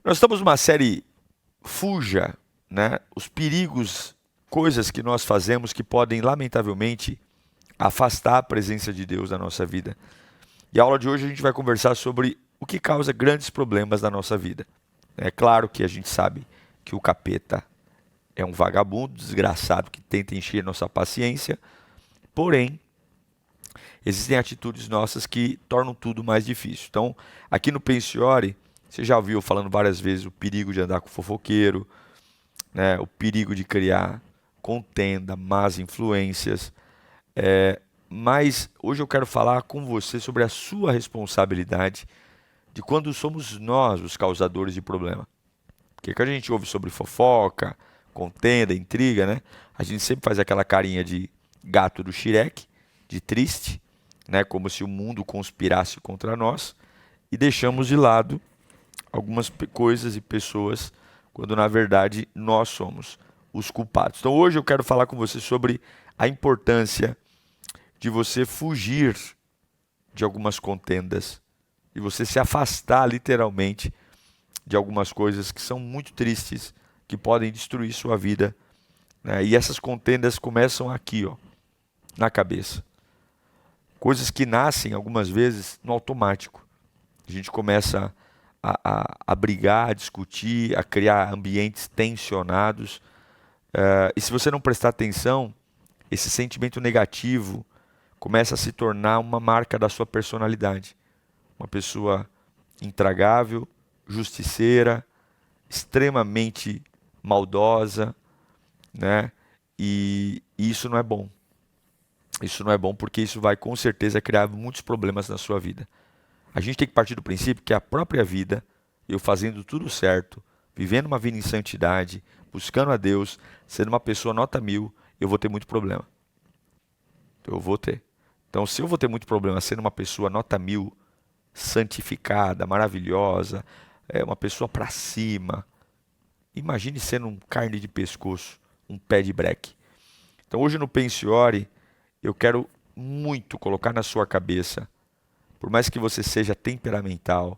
Nós estamos numa série Fuja, né? Os perigos, coisas que nós fazemos que podem, lamentavelmente, afastar a presença de Deus da nossa vida. E a aula de hoje a gente vai conversar sobre o que causa grandes problemas na nossa vida. É claro que a gente sabe que o capeta é um vagabundo, desgraçado, que tenta encher nossa paciência, porém, existem atitudes nossas que tornam tudo mais difícil. Então, aqui no Pensiore, você já ouviu falando várias vezes o perigo de andar com fofoqueiro, né? O perigo de criar contenda, más influências. Mas hoje eu quero falar com você sobre a sua responsabilidade de quando somos nós os causadores de problema. Porque quando a gente ouve sobre fofoca, contenda, intriga, né? A gente sempre faz aquela carinha de gato do Shrek, de triste, né? Como se o mundo conspirasse contra nós e deixamos de lado algumas coisas e pessoas quando na verdade nós somos os culpados. Então hoje eu quero falar com você sobre a importância de você fugir de algumas contendas, de você se afastar literalmente de algumas coisas que são muito tristes, que podem destruir sua vida, né? E essas contendas começam aqui, ó, na cabeça. Coisas que nascem algumas vezes no automático. A gente começa a brigar, a discutir, a criar ambientes tensionados. E se você não prestar atenção, esse sentimento negativo começa a se tornar uma marca da sua personalidade. Uma pessoa intragável, justiceira, extremamente maldosa, né? E isso não é bom. Isso não é bom porque isso vai com certeza criar muitos problemas na sua vida. A gente tem que partir do princípio que a própria vida, eu fazendo tudo certo, vivendo uma vida em santidade, buscando a Deus, sendo uma pessoa nota 1000, eu vou ter muito problema. Eu vou ter. Então, se eu vou ter muito problema sendo uma pessoa nota 1000, santificada, maravilhosa, uma pessoa para cima, imagine sendo um carne de pescoço, um pé de breque. Então, hoje no Pensiore, eu quero muito colocar na sua cabeça, por mais que você seja temperamental,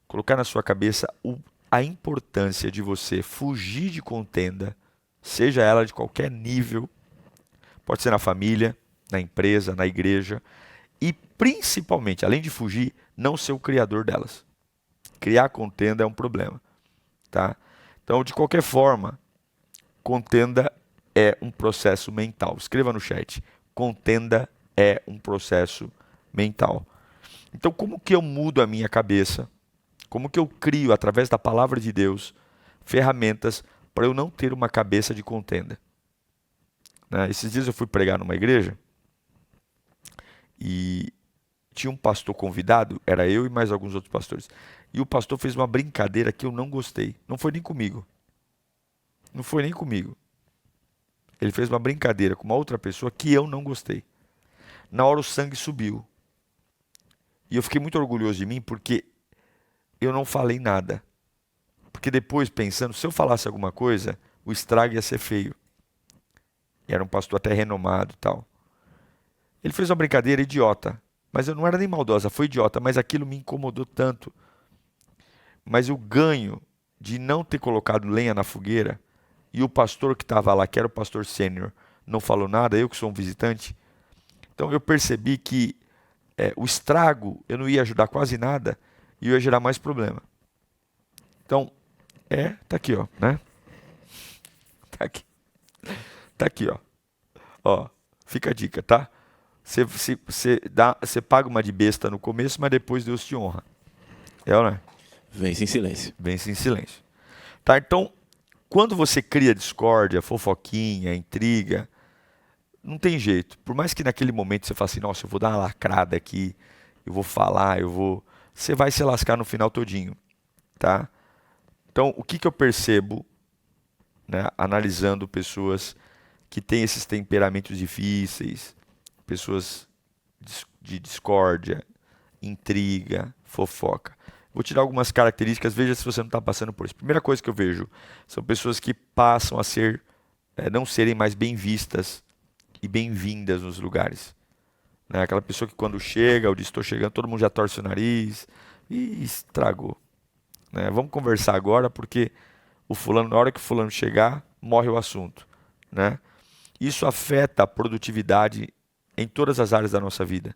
colocar na sua cabeça a importância de você fugir de contenda, seja ela de qualquer nível, pode ser na família, na empresa, na igreja, e principalmente, além de fugir, não ser o criador delas. Criar contenda é um problema, tá? Então, de qualquer forma, contenda é um processo mental. Escreva no chat. Contenda é um processo mental. Então, como que eu mudo a minha cabeça? Como que eu crio, através da palavra de Deus, ferramentas para eu não ter uma cabeça de contenda? Né? Esses dias eu fui pregar numa igreja e tinha um pastor convidado, era eu e mais alguns outros pastores. E o pastor fez uma brincadeira que eu não gostei. Não foi nem comigo. Não foi nem comigo. Ele fez uma brincadeira com uma outra pessoa que eu não gostei. Na hora o sangue subiu. E eu fiquei muito orgulhoso de mim porque eu não falei nada. Porque depois, pensando, se eu falasse alguma coisa, o estrago ia ser feio. E era um pastor até renomado e tal. Ele fez uma brincadeira idiota. Mas eu não era nem maldosa, foi idiota. Mas aquilo me incomodou tanto. Mas o ganho de não ter colocado lenha na fogueira, e o pastor que estava lá, que era o pastor sênior, não falou nada, eu que sou um visitante. Então eu percebi que o estrago, eu não ia ajudar quase nada, e eu ia gerar mais problema. Então, tá aqui, ó, né? Tá aqui. Tá aqui, ó. Ó, fica a dica, tá? Você paga uma de besta no começo, mas depois Deus te honra. É ou não é? Vence em silêncio. Vence em silêncio. Tá? Então, quando você cria discórdia, fofoquinha, intriga, não tem jeito. Por mais que naquele momento você fale assim, nossa, eu vou dar uma lacrada aqui, eu vou falar, você vai se lascar no final todinho, tá? Então, o que eu percebo, né, analisando pessoas que têm esses temperamentos difíceis, pessoas de discórdia, intriga, fofoca. Vou tirar algumas características, veja se você não está passando por isso. Primeira coisa que eu vejo são pessoas que passam a não serem mais bem vistas e bem-vindas nos lugares. Né? Aquela pessoa que quando chega, eu disse estou chegando, todo mundo já torce o nariz e estragou. né? Vamos conversar agora porque o fulano, na hora que o fulano chegar, morre o assunto, né? Isso afeta a produtividade em todas as áreas da nossa vida,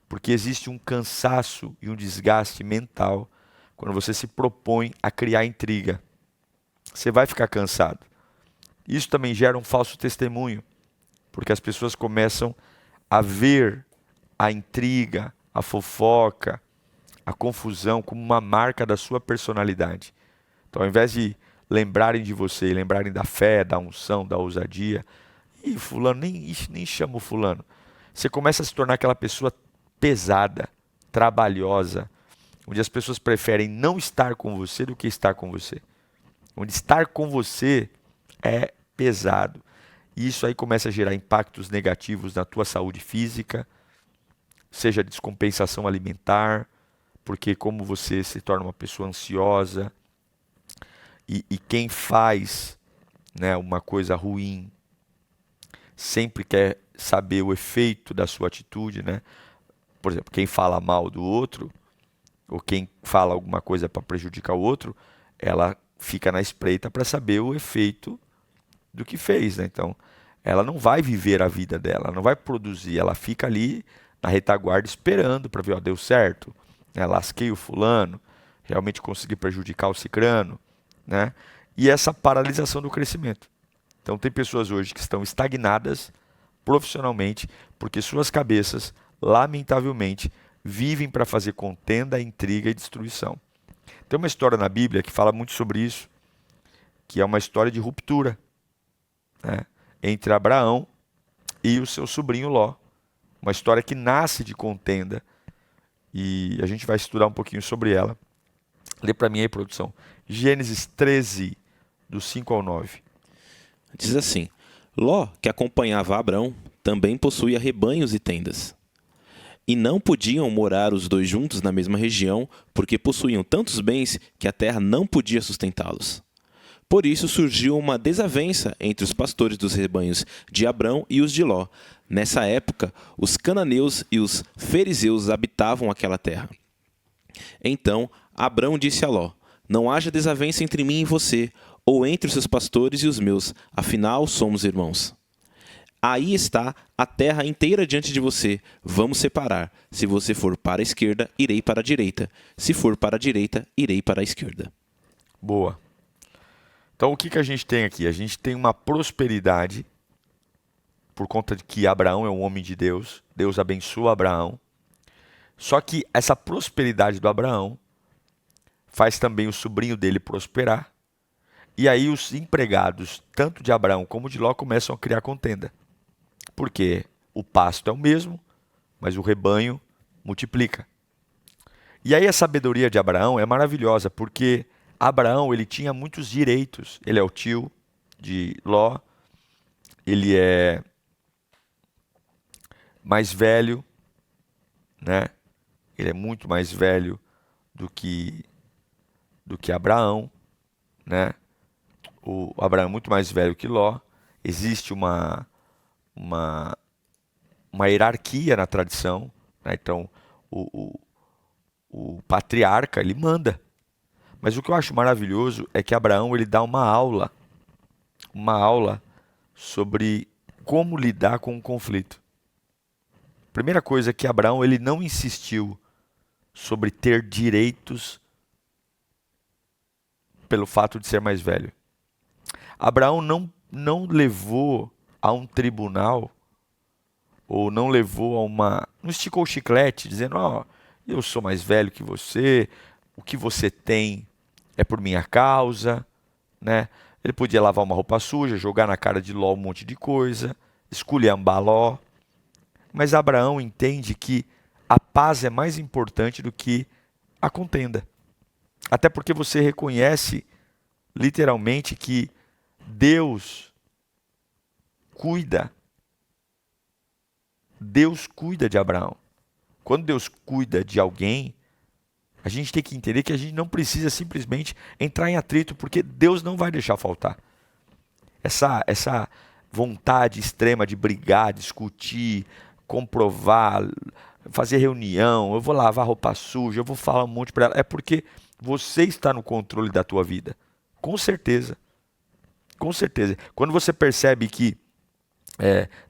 porque existe um cansaço e um desgaste mental quando você se propõe a criar intriga. Você vai ficar cansado. Isso também gera um falso testemunho, porque as pessoas começam a ver a intriga, a fofoca, a confusão como uma marca da sua personalidade. Então, ao invés de lembrarem de você, lembrarem da fé, da unção, da ousadia, e fulano, nem chama o fulano. Você começa a se tornar aquela pessoa pesada, trabalhosa, onde as pessoas preferem não estar com você do que estar com você. Onde estar com você é pesado. E isso aí começa a gerar impactos negativos na tua saúde física, seja descompensação alimentar, porque como você se torna uma pessoa ansiosa, e quem faz, né, uma coisa ruim sempre quer saber o efeito da sua atitude, né? Por exemplo, quem fala mal do outro, ou quem fala alguma coisa para prejudicar o outro, ela fica na espreita para saber o efeito do que fez, né? Então, ela não vai viver a vida dela, não vai produzir, ela fica ali na retaguarda esperando para ver, ó, deu certo, né? Lasquei o fulano, realmente consegui prejudicar o cicrano, né? E essa paralisação do crescimento. Então, tem pessoas hoje que estão estagnadas profissionalmente porque suas cabeças, lamentavelmente, vivem para fazer contenda, intriga e destruição. Tem uma história na Bíblia que fala muito sobre isso, que é uma história de ruptura, né, entre Abraão e o seu sobrinho Ló. Uma história que nasce de contenda e a gente vai estudar um pouquinho sobre ela. Lê para mim aí, produção. Gênesis 13, do 5 ao 9. Diz assim: Ló, que acompanhava Abrão, também possuía rebanhos e tendas. E não podiam morar os dois juntos na mesma região, porque possuíam tantos bens que a terra não podia sustentá-los. Por isso surgiu uma desavença entre os pastores dos rebanhos de Abrão e os de Ló. Nessa época, os cananeus e os fariseus habitavam aquela terra. Então Abrão disse a Ló: Não haja desavença entre mim e você, ou entre os seus pastores e os meus, afinal somos irmãos. Aí está a terra inteira diante de você. Vamos separar. Se você for para a esquerda, irei para a direita. Se for para a direita, irei para a esquerda. Boa. Então, o que a gente tem aqui? A gente tem uma prosperidade, por conta de que Abraão é um homem de Deus. Deus abençoa Abraão. Só que essa prosperidade do Abraão faz também o sobrinho dele prosperar. E aí os empregados, tanto de Abraão como de Ló, começam a criar contenda. Porque o pasto é o mesmo, mas o rebanho multiplica. E aí a sabedoria de Abraão é maravilhosa, porque Abraão ele tinha muitos direitos. Ele é o tio de Ló, ele é mais velho, né? Ele é muito mais velho do que Abraão, né? O Abraão é muito mais velho que Ló. Existe uma hierarquia na tradição, né? Então o patriarca ele manda. Mas o que eu acho maravilhoso é que Abraão ele dá uma aula sobre como lidar com o conflito. Primeira coisa é que Abraão ele não insistiu sobre ter direitos pelo fato de ser mais velho. Abraão não levou a um tribunal ou não levou a não esticou o chiclete dizendo, ó, eu sou mais velho que você, o que você tem é por minha causa, né? Ele podia lavar uma roupa suja, jogar na cara de Ló um monte de coisa, esculhambar Ló. Mas Abraão entende que a paz é mais importante do que a contenda. Até porque você reconhece literalmente que Deus cuida de Abraão. Quando Deus cuida de alguém, a gente tem que entender que a gente não precisa simplesmente entrar em atrito, porque Deus não vai deixar faltar. Essa vontade extrema de brigar, discutir, comprovar, fazer reunião, eu vou lavar roupa suja, eu vou falar um monte para ela, é porque Você está no controle da tua vida. Com certeza. Com certeza. Quando você percebe que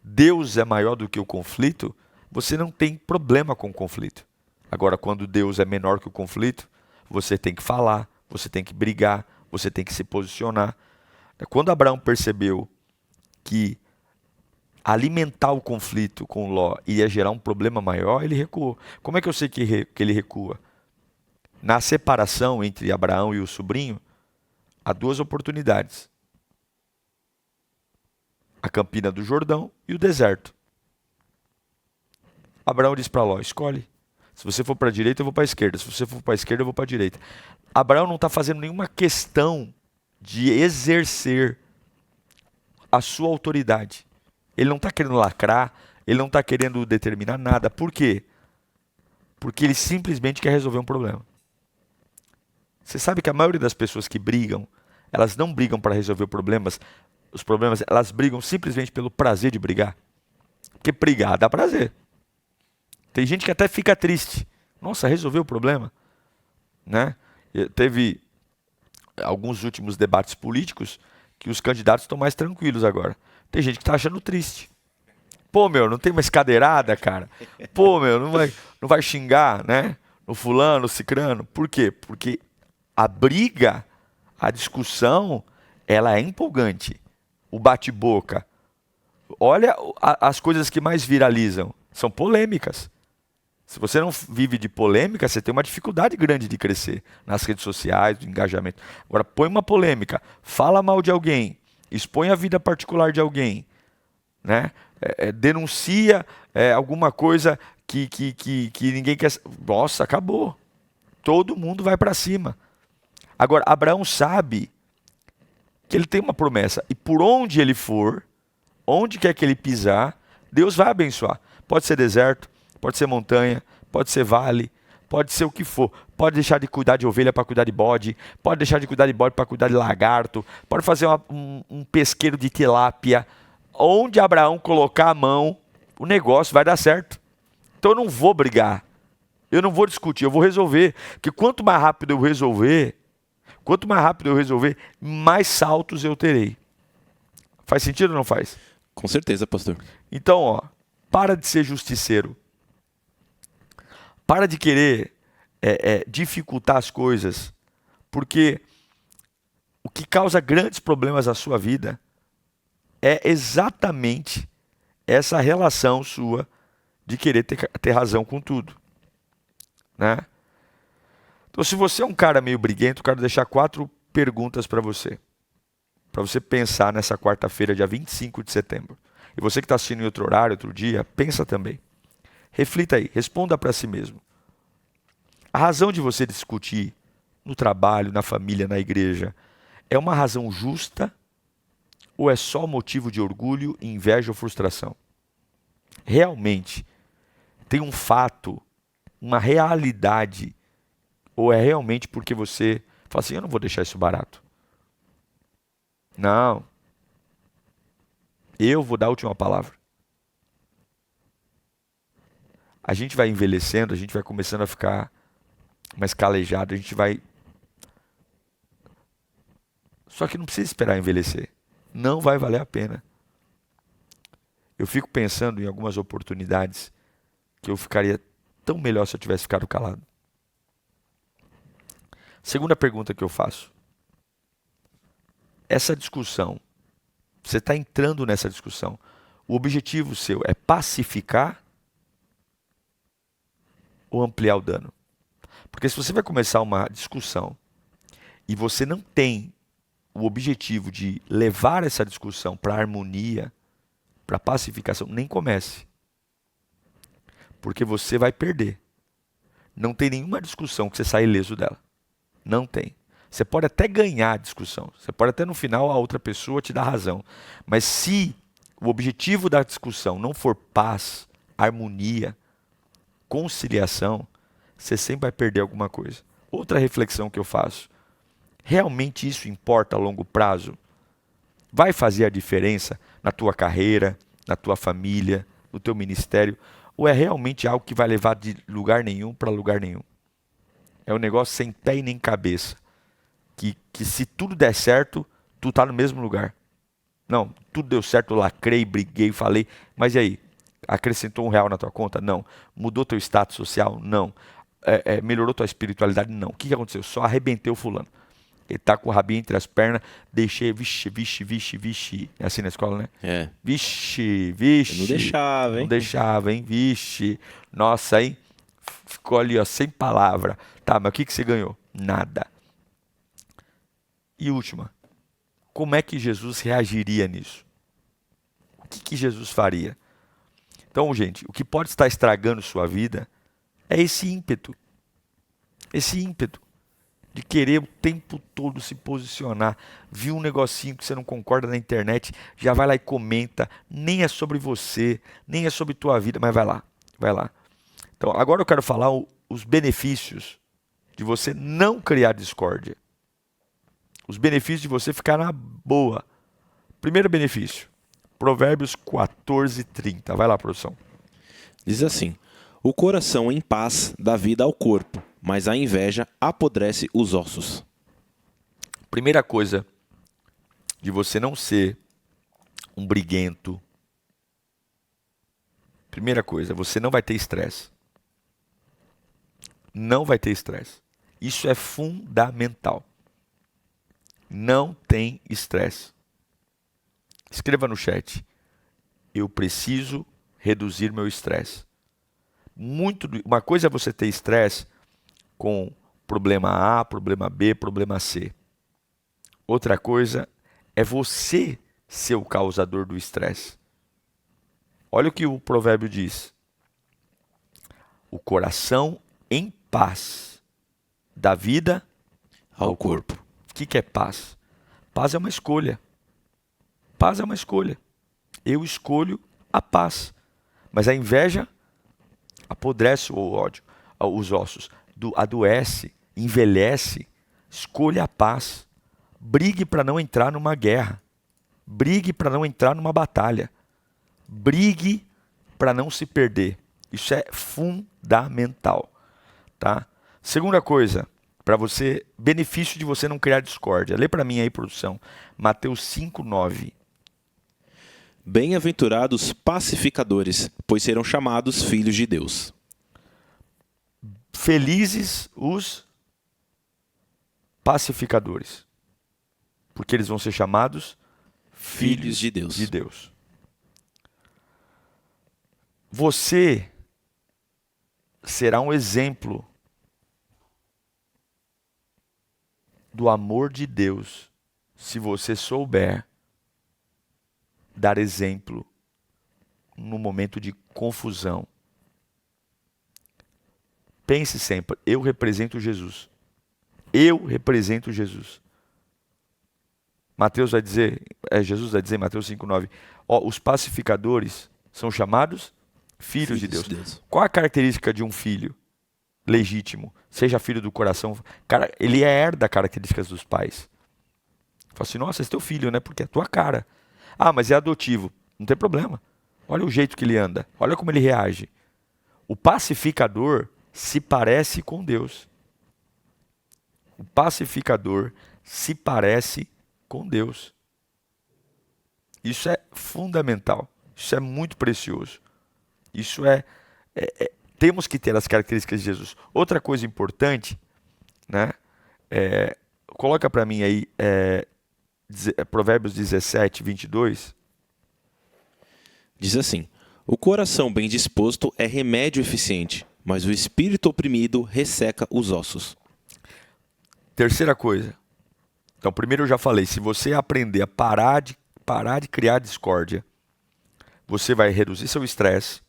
Deus é maior do que o conflito, você não tem problema com o conflito. Agora, quando Deus é menor que o conflito, você tem que falar, você tem que brigar, você tem que se posicionar. Quando Abraão percebeu que alimentar o conflito com Ló ia gerar um problema maior, ele recuou. Como é que eu sei que ele recua? Na separação entre Abraão e o sobrinho, há duas oportunidades. A campina do Jordão e o deserto. Abraão diz para Ló, escolhe. Se você for para a direita, eu vou para a esquerda. Se você for para a esquerda, eu vou para a direita. Abraão não está fazendo nenhuma questão de exercer a sua autoridade. Ele não está querendo lacrar, ele não está querendo determinar nada. Por quê? Porque ele simplesmente quer resolver um problema. Você sabe que a maioria das pessoas que brigam, elas não brigam para resolver os problemas, elas brigam simplesmente pelo prazer de brigar. Porque brigar dá prazer. Tem gente que até fica triste. Nossa, resolveu o problema. Né? Teve alguns últimos debates políticos que os candidatos estão mais tranquilos agora. Tem gente que está achando triste. Pô, meu, não tem mais cadeirada, cara. Pô, meu, não vai xingar, né? No fulano, no cicrano. Por quê? Porque a briga, a discussão, ela é empolgante. O bate-boca. Olha as coisas que mais viralizam. São polêmicas. Se você não vive de polêmica, você tem uma dificuldade grande de crescer nas redes sociais, do engajamento. Agora, põe uma polêmica, fala mal de alguém, expõe a vida particular de alguém, né? Denuncia alguma coisa que ninguém quer. Nossa, acabou. Todo mundo vai para cima. Agora, Abraão sabe que ele tem uma promessa. E por onde ele for, onde quer que ele pisar, Deus vai abençoar. Pode ser deserto, pode ser montanha, pode ser vale, pode ser o que for. Pode deixar de cuidar de ovelha para cuidar de bode, pode deixar de cuidar de bode para cuidar de lagarto, pode fazer um pesqueiro de tilápia. Onde Abraão colocar a mão, o negócio vai dar certo. Então eu não vou brigar, eu não vou discutir, eu vou resolver. Porque quanto mais rápido eu resolver, mais saltos eu terei. Faz sentido ou não faz? Com certeza, pastor. Então, para de ser justiceiro. Para de querer dificultar as coisas, porque o que causa grandes problemas na sua vida é exatamente essa relação sua de querer ter razão com tudo. Né? Então, se você é um cara meio briguento, eu quero deixar 4 perguntas para você pensar nessa quarta-feira, dia 25 de setembro. E você que está assistindo em outro horário, outro dia, pensa também. Reflita aí, responda para si mesmo. A razão de você discutir no trabalho, na família, na igreja, é uma razão justa ou é só motivo de orgulho, inveja ou frustração? Realmente tem um fato, uma realidade, ou é realmente porque você fala assim, eu não vou deixar isso barato. Não. Eu vou dar a última palavra. A gente vai envelhecendo, a gente vai começando a ficar mais calejado, a gente vai... Só que não precisa esperar envelhecer. Não vai valer a pena. Eu fico pensando em algumas oportunidades que eu ficaria tão melhor se eu tivesse ficado calado. Segunda pergunta que eu faço. Essa discussão, você está entrando nessa discussão, o objetivo seu é pacificar ou ampliar o dano? Porque se você vai começar uma discussão e você não tem o objetivo de levar essa discussão para a harmonia, para a pacificação, nem comece. Porque você vai perder. Não tem nenhuma discussão que você saia ileso dela. Não tem. Você pode até ganhar a discussão. Você pode até no final a outra pessoa te dar razão. Mas se o objetivo da discussão não for paz, harmonia, conciliação, você sempre vai perder alguma coisa. Outra reflexão que eu faço. Realmente isso importa a longo prazo? Vai fazer a diferença na tua carreira, na tua família, no teu ministério? Ou é realmente algo que vai levar de lugar nenhum para lugar nenhum? É um negócio sem pé e nem cabeça. Que se tudo der certo, tu tá no mesmo lugar. Não, tudo deu certo, eu lacrei, briguei, falei. Mas e aí? Acrescentou R$ 1 na tua conta? Não. Mudou teu status social? Não. Melhorou tua espiritualidade? Não. O que aconteceu? Só arrebentei o fulano. Ele tá com o rabinho entre as pernas, deixei, vixe. É assim na escola, né? É. Vixe. Eu não deixava, hein? Não deixava, hein? Vixe. Nossa, hein? Ficou ali, ó, sem palavra. Tá, mas o que você ganhou? Nada. E última. Como é que Jesus reagiria nisso? O que Jesus faria? Então, gente, o que pode estar estragando sua vida é esse ímpeto. Esse ímpeto de querer o tempo todo se posicionar. Viu um negocinho que você não concorda na internet, já vai lá e comenta. Nem é sobre você, nem é sobre tua vida, mas vai lá. Então, agora eu quero falar os benefícios de você não criar discórdia. Os benefícios de você ficar na boa. Primeiro benefício, Provérbios 14:30. Vai lá, produção. Diz assim: o coração em paz dá vida ao corpo, mas a inveja apodrece os ossos. Primeira coisa de você não ser um briguento. Primeira coisa, você não vai ter estresse. Não vai ter estresse. Isso é fundamental. Não tem estresse. Escreva no chat. Eu preciso reduzir meu estresse. Uma coisa é você ter estresse com problema A, problema B, problema C. Outra coisa é você ser o causador do estresse. Olha o que o provérbio diz. O coração em paz dá vida Ao corpo. O que é paz? Paz é uma escolha. Paz é uma escolha. Eu escolho a paz. Mas a inveja apodrece o ódio, os ossos. Adoece, envelhece. Escolha a paz. Brigue para não entrar numa guerra. Brigue para não entrar numa batalha. Brigue para não se perder. Isso é fundamental. Tá? Segunda coisa, para você, benefício de você não criar discórdia. Lê para mim aí, produção. Mateus 5:9. Bem-aventurados pacificadores, pois serão chamados filhos de Deus. Felizes os pacificadores, porque eles vão ser chamados filhos de Deus. de Deus. Você será um exemplo do amor de Deus se você souber dar exemplo no momento de confusão. Pense sempre, eu represento Jesus. Eu represento Jesus. Jesus vai dizer em Mateus 5:9, os pacificadores são chamados filhos de Deus. Qual a característica de um filho legítimo? Seja filho do coração. Cara, ele herda características dos pais. Fala assim, nossa, esse é teu filho, né? Porque é a tua cara. Ah, mas é adotivo. Não tem problema. Olha o jeito que ele anda. Olha como ele reage. O pacificador se parece com Deus. O pacificador se parece com Deus. Isso é fundamental. Isso é muito precioso. Isso temos que ter as características de Jesus. Outra coisa importante, né? Coloca para mim aí Provérbios 17:22. Diz assim: o coração bem disposto é remédio eficiente, mas o espírito oprimido resseca os ossos. Terceira coisa. Então, primeiro eu já falei, se você aprender a parar de criar discórdia, você vai reduzir seu estresse.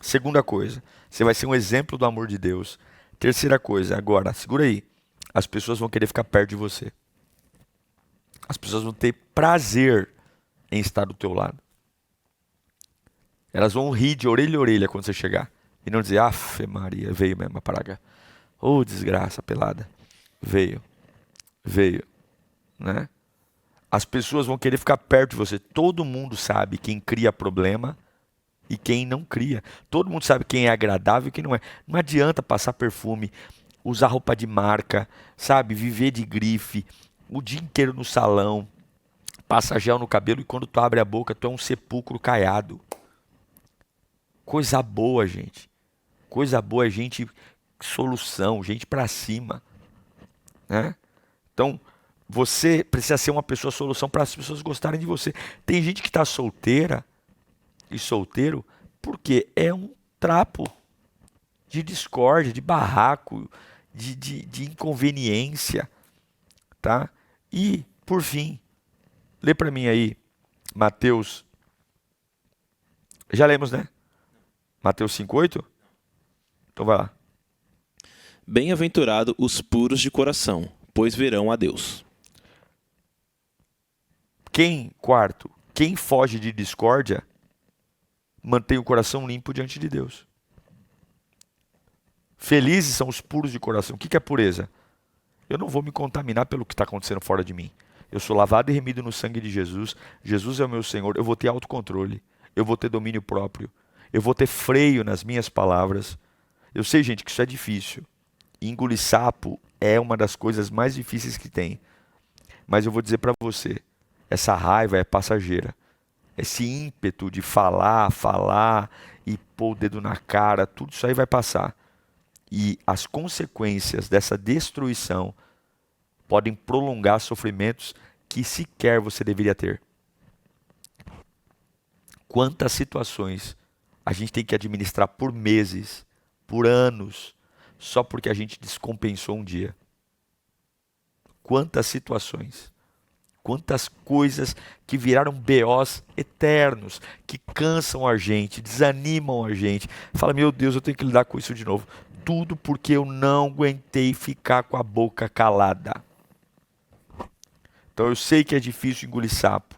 Segunda coisa, você vai ser um exemplo do amor de Deus. Terceira coisa, agora, segura aí. As pessoas vão querer ficar perto de você. As pessoas vão ter prazer em estar do teu lado. Elas vão rir de orelha a orelha quando você chegar. E não dizer, Afe Maria, veio mesmo a praga. Ô, desgraça pelada. Veio. Né? As pessoas vão querer ficar perto de você. Todo mundo sabe quem cria problema e quem não cria. Todo mundo sabe quem é agradável e quem não é. Não adianta passar perfume. usar roupa de marca, sabe? Viver de grife, o dia inteiro no salão, passa gel no cabelo e quando tu abre a boca, tu é um sepulcro caiado. Coisa boa, gente. Coisa boa é gente solução, gente pra cima, né? Então, você precisa ser uma pessoa solução para as pessoas gostarem de você. Tem gente que está solteira e solteiro porque é um trapo de discórdia, de barraco, de inconveniência, tá? E, por fim, lê para mim aí, Mateus. Já lemos, né? Mateus 5:8? Então vai lá. Bem-aventurado os puros de coração, pois verão a Deus. Quarto, quem foge de discórdia, mantém o coração limpo diante de Deus. Felizes são os puros de coração. O que é pureza? Eu não vou me contaminar pelo que está acontecendo fora de mim. Eu sou lavado e remido no sangue de Jesus. Jesus é o meu Senhor. Eu vou ter autocontrole. Eu vou ter domínio próprio. Eu vou ter freio nas minhas palavras. Eu sei, gente, que isso é difícil. Engolir sapo é uma das coisas mais difíceis que tem. Mas eu vou dizer para você, essa raiva é passageira. Esse ímpeto de falar e pôr o dedo na cara, tudo isso aí vai passar. E as consequências dessa destruição podem prolongar sofrimentos que sequer você deveria ter. Quantas situações a gente tem que administrar por meses, por anos, só porque a gente descompensou um dia. Quantas situações, quantas coisas que viraram BOs eternos, que cansam a gente, desanimam a gente. Fala, meu Deus, eu tenho que lidar com isso de novo. Tudo porque eu não aguentei ficar com a boca calada. Então eu sei que é difícil engolir sapo,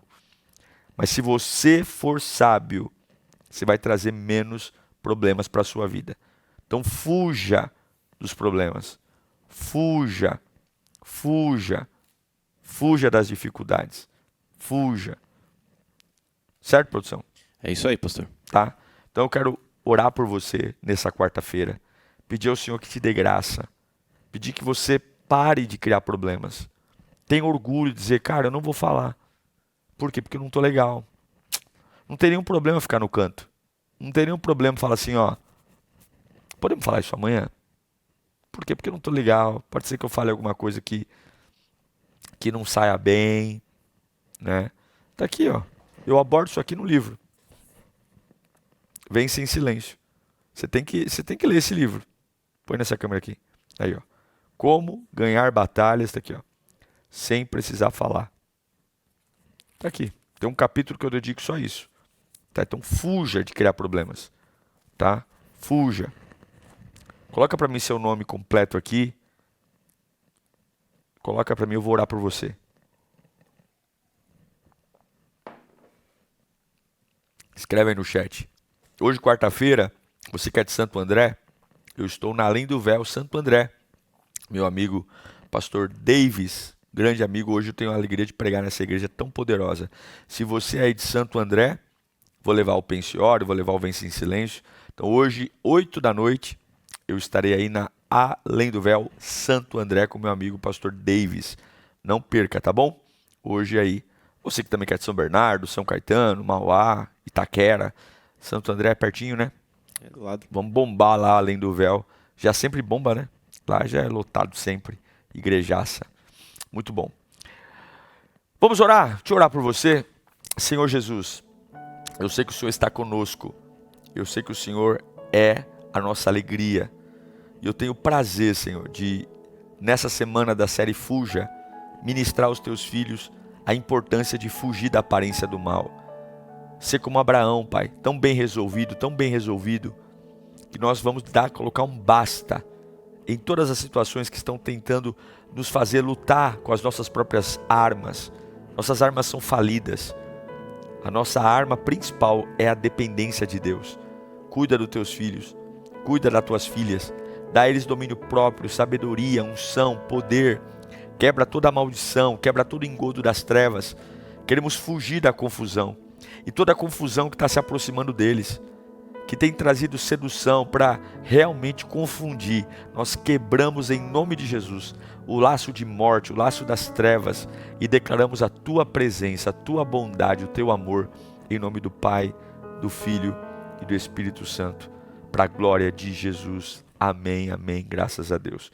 mas se você for sábio, você vai trazer menos problemas para a sua vida. Então fuja dos problemas. Fuja das dificuldades. Fuja. Certo, produção? É isso aí, pastor. Tá? Então eu quero orar por você nessa quarta-feira. Pedir ao Senhor que te dê graça. Pedir que você pare de criar problemas. Tenha orgulho de dizer, cara, eu não vou falar. Por quê? Porque eu não tô legal. Não tem nenhum problema ficar no canto. Não tem nenhum problema falar assim, ó. Podemos falar isso amanhã? Por quê? Porque eu não tô legal. Pode ser que eu fale alguma coisa que não saia bem, né? Tá aqui, ó. Eu abordo isso aqui no livro. Vence em silêncio. Você tem que ler esse livro. Põe nessa câmera aqui. Aí, ó. Como ganhar batalhas, tá aqui, ó. Sem precisar falar. Tá aqui. Tem um capítulo que eu dedico só a isso. Tá? Então fuja de criar problemas. Tá? Fuja. Coloca para mim seu nome completo aqui. Coloca para mim, eu vou orar por você. Escreve aí no chat. Hoje, quarta-feira, você que é de Santo André, eu estou na Além do Véu, Santo André. Meu amigo, pastor Davis, grande amigo, hoje eu tenho a alegria de pregar nessa igreja tão poderosa. Se você é aí de Santo André, vou levar o Pensiório, vou levar o Vence em Silêncio. Então hoje, 8 da noite, eu estarei aí na Além do Véu, Santo André, com meu amigo pastor Davis. Não perca, tá bom? Hoje aí, você que também quer de São Bernardo, São Caetano, Mauá, Itaquera, Santo André é pertinho, né? É do lado. Vamos bombar lá Além do Véu. Já sempre bomba, né? Lá já é lotado sempre. Igrejaça. Muito bom. Vamos orar? Deixa eu orar por você. Senhor Jesus, eu sei que o Senhor está conosco. Eu sei que o Senhor é a nossa alegria. E eu tenho prazer, Senhor, de, nessa semana da série Fuja, ministrar aos teus filhos a importância de fugir da aparência do mal. Ser como Abraão, Pai, tão bem resolvido, que nós vamos colocar um basta em todas as situações que estão tentando nos fazer lutar com as nossas próprias armas. Nossas armas são falidas. A nossa arma principal é a dependência de Deus. Cuida dos teus filhos, cuida das tuas filhas, dá a eles domínio próprio, sabedoria, unção, poder. Quebra toda a maldição, quebra todo o engodo das trevas. Queremos fugir da confusão e toda a confusão que está se aproximando deles. que tem trazido sedução para realmente confundir, nós quebramos em nome de Jesus o laço de morte, o laço das trevas e declaramos a tua presença, a tua bondade, o teu amor, em nome do Pai, do Filho e do Espírito Santo, para a glória de Jesus. Amém, amém, graças a Deus.